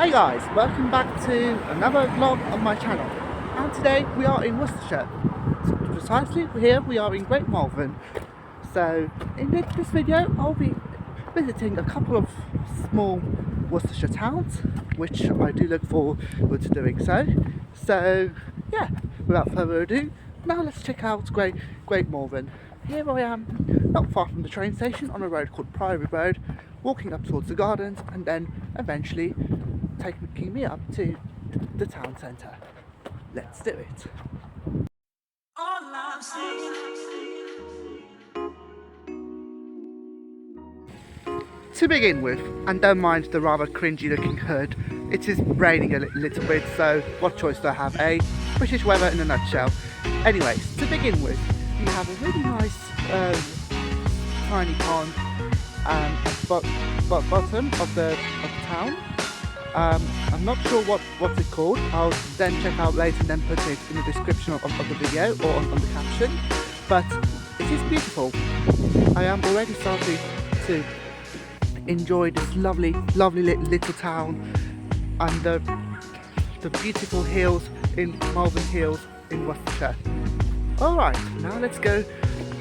Hey guys, welcome back to another vlog on my channel, and today we are in Worcestershire. Precisely here we are in Great Malvern. So in this video I'll be visiting a couple of small Worcestershire towns, which I do look forward to doing so. So yeah, without further ado, now let's check out Great Malvern. Here I am, not far from the train station, on a road called Priory Road, walking up towards the gardens and then eventually taking me up to the town centre. Let's do it. To begin with, and don't mind the rather cringy looking hood, it is raining a little bit, so what choice do I have? British weather in a nutshell. Anyways, to begin with, we have a really nice tiny pond at the bottom of the town. I'm not sure what's it called. I'll then check out later and then put it in the description of the video or on the caption. But it is beautiful. I am already starting to enjoy this lovely little town and the beautiful hills in Malvern Hills in Worcestershire. Alright, now let's go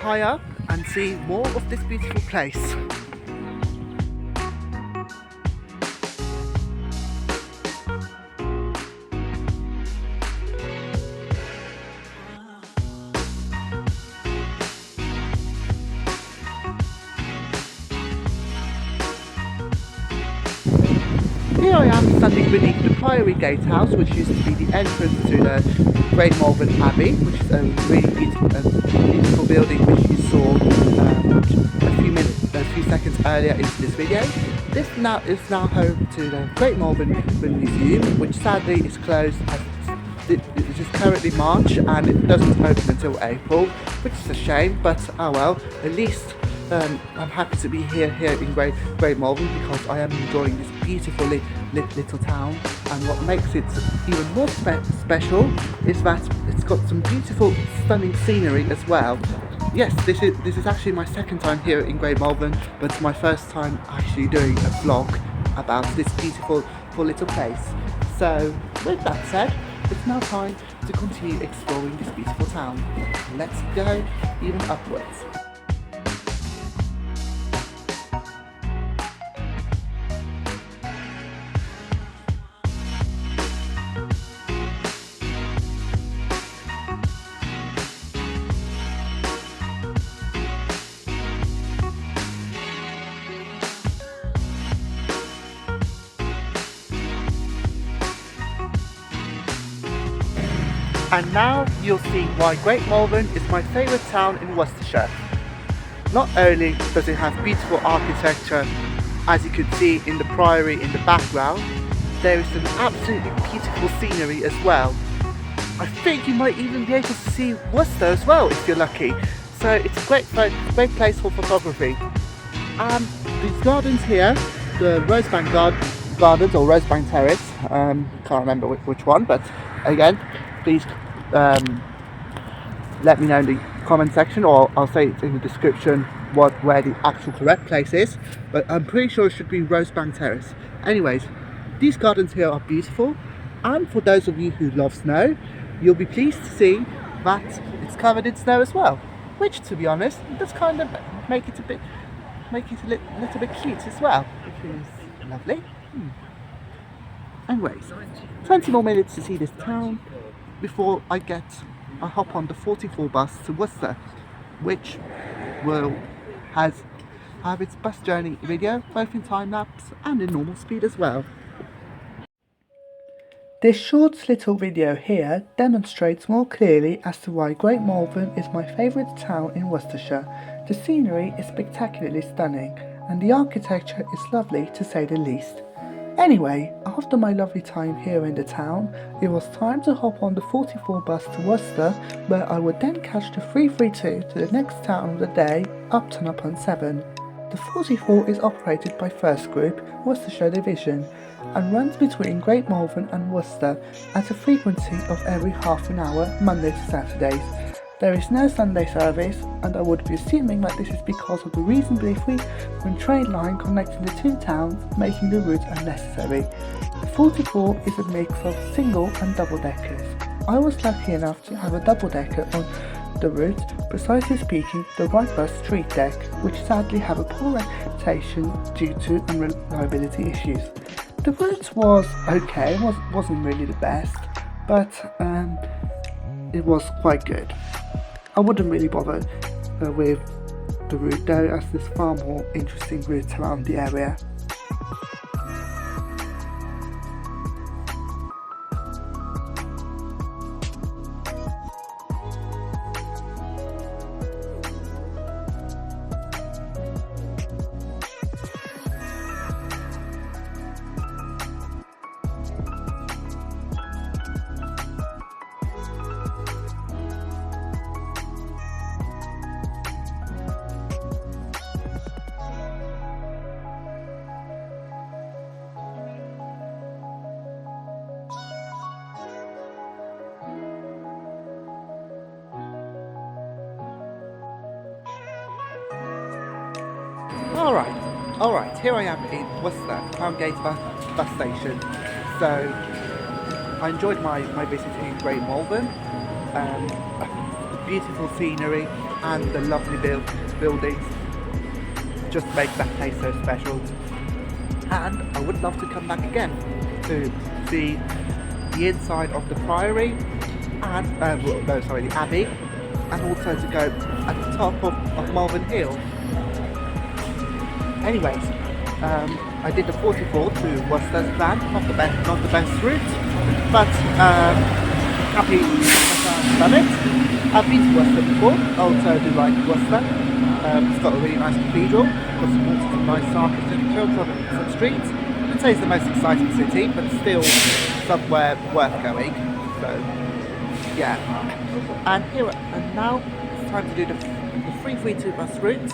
high up and see more of this beautiful place. Here I am standing beneath the Priory Gatehouse, which used to be the entrance to the Great Malvern Abbey, which is a really beautiful building which you saw a few seconds earlier into this video. This is now home to the Great Malvern Museum, which sadly is closed as it is currently March and it doesn't open until April, which is a shame, but oh well, at least I'm happy to be here in Great Malvern because I am enjoying this beautiful little town, and what makes it even more special is that it's got some beautiful, stunning scenery as well. Yes, this is actually my second time here in Great Malvern, but my first time actually doing a vlog about this beautiful little place. So with that said, it's now time to continue exploring this beautiful town. Let's go even upwards. And now you'll see why Great Malvern is my favourite town in Worcestershire. Not only does it have beautiful architecture, as you can see in the Priory in the background, there is some absolutely beautiful scenery as well. I think you might even be able to see Worcester as well if you're lucky. So it's a great place for photography. These gardens here, the Rosebank Gardens or Rosebank Terrace, can't remember which one, but again, please let me know in the comment section, or I'll say it in the description where the actual correct place is, but I'm pretty sure it should be Rosebank Terrace. Anyways, these gardens here are beautiful, and for those of you who love snow, you'll be pleased to see that it's covered in snow as well, which, to be honest, does kind of make it a little bit cute as well, which is lovely. Anyways, 20 more minutes to see this town before I hop on the 44 bus to Worcester, which will have its bus journey video both in time lapse and in normal speed as well. This short little video here demonstrates more clearly as to why Great Malvern is my favourite town in Worcestershire. The scenery is spectacularly stunning and the architecture is lovely to say the least. Anyway, after my lovely time here in the town, it was time to hop on the 44 bus to Worcester, where I would then catch the 332 to the next town of the day, Upton-upon-Severn. The 44 is operated by First Group, Worcestershire Division, and runs between Great Malvern and Worcester at a frequency of every half an hour, Monday to Saturdays. There is no Sunday service, and I would be assuming that this is because of the reasonably frequent train line connecting the two towns, making the route unnecessary. The 44 is a mix of single and double deckers. I was lucky enough to have a double decker on the route, precisely speaking the right bus street deck, which sadly have a poor reputation due to unreliability issues. The route was okay, wasn't really the best, but it was quite good. I wouldn't really bother with the route though, as there's far more interesting routes around the area. Alright, here I am in Worcester, Town-Gate bus station. So, I enjoyed my visit in Great Malvern. The beautiful scenery and the lovely buildings just make that place so special. And I would love to come back again to see the inside of the Priory and, the Abbey, and also to go at the top of Malvern Hill. Anyways, I did the 44 to Worcester's plan, not the best route, but happy I've done it. I've been to Worcester before, also do like Worcester. It's got a really nice cathedral, got some nice architecture, some streets. I'd say it's the most exciting city, but still somewhere worth going. So yeah, and now it's time to do the 332 bus route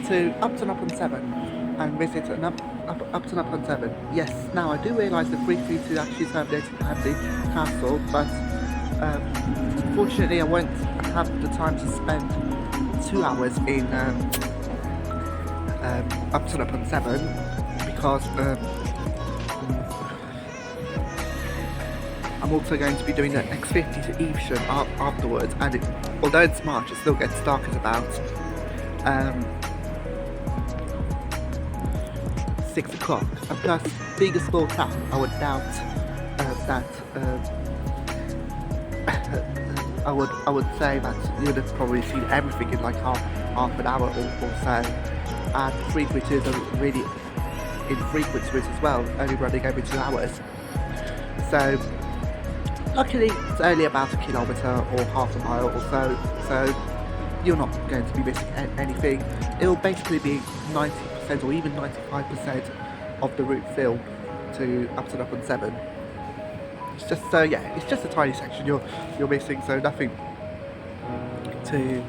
to Upton-upon-Severn and visit Upton-upon-Severn. Yes, now I do realise the 332 actually is terminated at the castle, but unfortunately I won't have the time to spend 2 hours in Upton-upon-Severn because I'm also going to be doing the X50 to Ikson afterwards, and although it's March, it still gets dark at about 6 o'clock, and plus being a small town, I would doubt that I would say that you'd have probably seen everything in like half an hour or so. And 332 is a really infrequent route as well, only running every 2 hours. So luckily it's only about 1 kilometre or half a mile or so you're not going to be missing anything. It'll basically be 90% or even 95% of the route filled to Upton-upon-Severn. It's just it's just a tiny section you're missing, so nothing to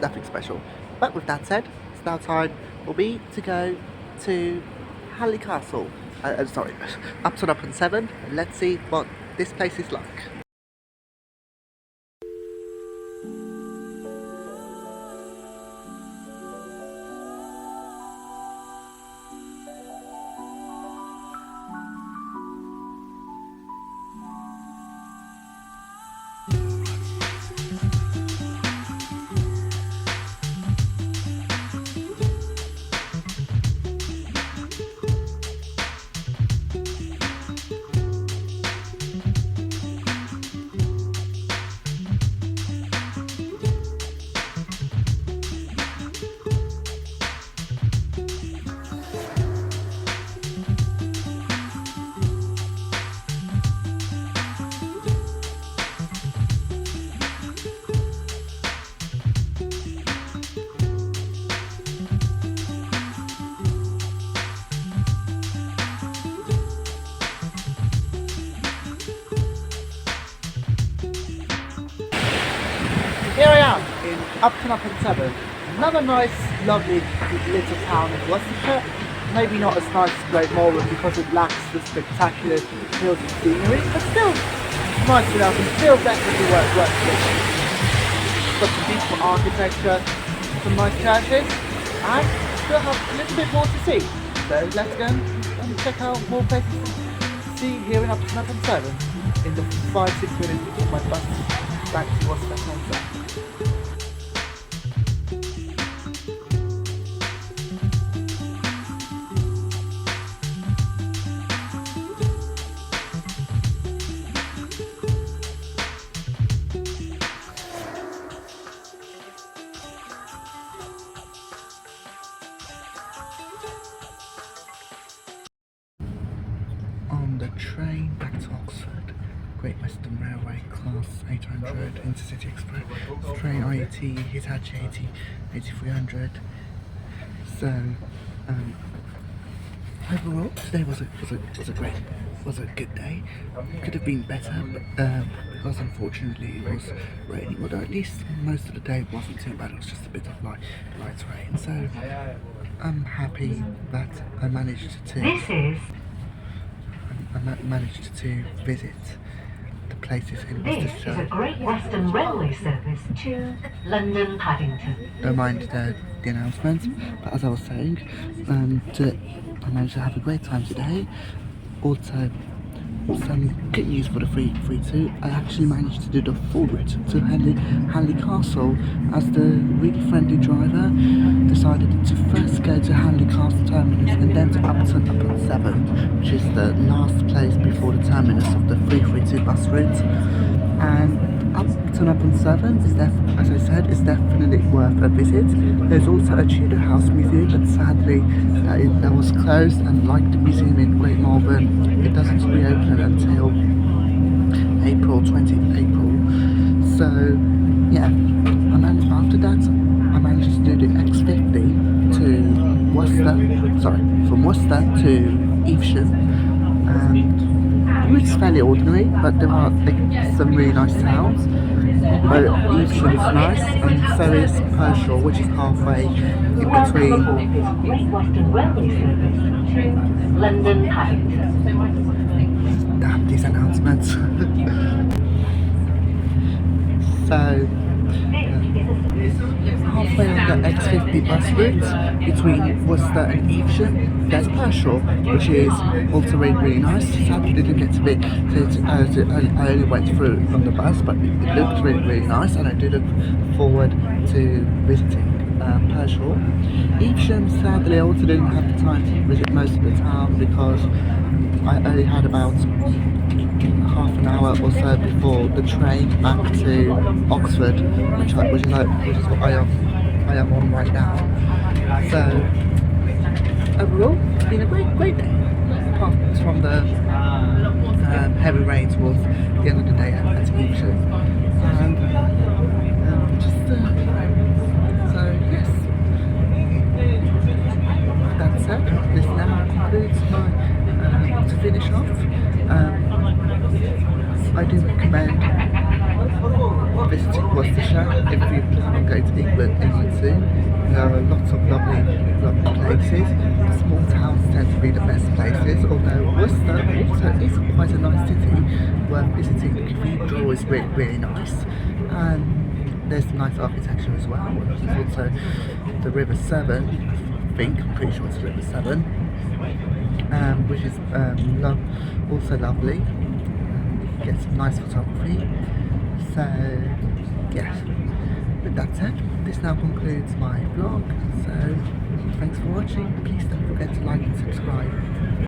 nothing special. But with that said, it's now time for me to go to Halley Castle. Upton-upon-Severn, and let's see what this place is like. Here I am in Upton-upon-Severn, another nice, lovely little town in Worcestershire. Maybe not as nice as Great Malvern because it lacks the spectacular hills and scenery, but still nice enough and still definitely worth visiting. Got some beautiful architecture, some nice churches, and still have a little bit more to see. So let's go and and check out more places to see here in Upton-upon-Severn in the 5-6 minutes before my bus back to Worcestershire. On the train back to Oxford, Great Western Railway Class 800 Intercity Express, train IET, Hitachi 8300. So, overall, today was a good day. Could have been better, but because unfortunately it was raining. Although at least most of the day wasn't too bad. It was just a bit of light rain. So I'm happy that I managed to. I managed to visit the places in Worcestershire. This is a Great Western Railway service to London Paddington. Don't mind the announcements, but as I was saying, I managed to have a great time today. Also, some good news for the 332. I actually managed to do the full route to Hanley Castle, as the really friendly driver decided to first go to Hanley Castle terminus and then to Upton-upon-Severn, which is the last place before the terminus of the 332 bus route. And Upton-upon-Severn is, as I said, is definitely worth a visit. There's also a Tudor House museum, but sadly that was closed, and like the museum in Great Malvern, it doesn't reopen until April 20th April. So yeah, after that I managed to do the X50 to Worcester, from Worcester to Ikson, and it's fairly ordinary, but there are some really nice towns. But Ikson is nice, and so is Priory, which is halfway in between. Great Western Railway service to London Paddington. Damn, these announcements. So halfway on the X50 bus route between Worcester and Ikson, there's Priory, which is also really nice. Sadly didn't get to be, I only went through on the bus, but it looked really nice, and I do look forward to visiting Priory. Ikson, sadly I also didn't have the time to visit most of the town because I only had about half an hour or so before the train back to Oxford, which is what I am on right now. So overall, it's been a great day, apart from the heavy rain towards the end of the day at Ikson. And so yes, that said, this now concludes my to finish off. I do recommend visiting Worcestershire if you plan on going to England soon. There are lots of lovely places. Small towns tend to be the best places, although Worcester also is quite a nice city worth visiting. The cathedral is really nice, and there's nice architecture as well. There's also the River Severn, I'm pretty sure it's River Severn, which is also lovely. Get some nice photography. So yes, with that said, this now concludes my vlog. So thanks for watching. Please don't forget to like and subscribe.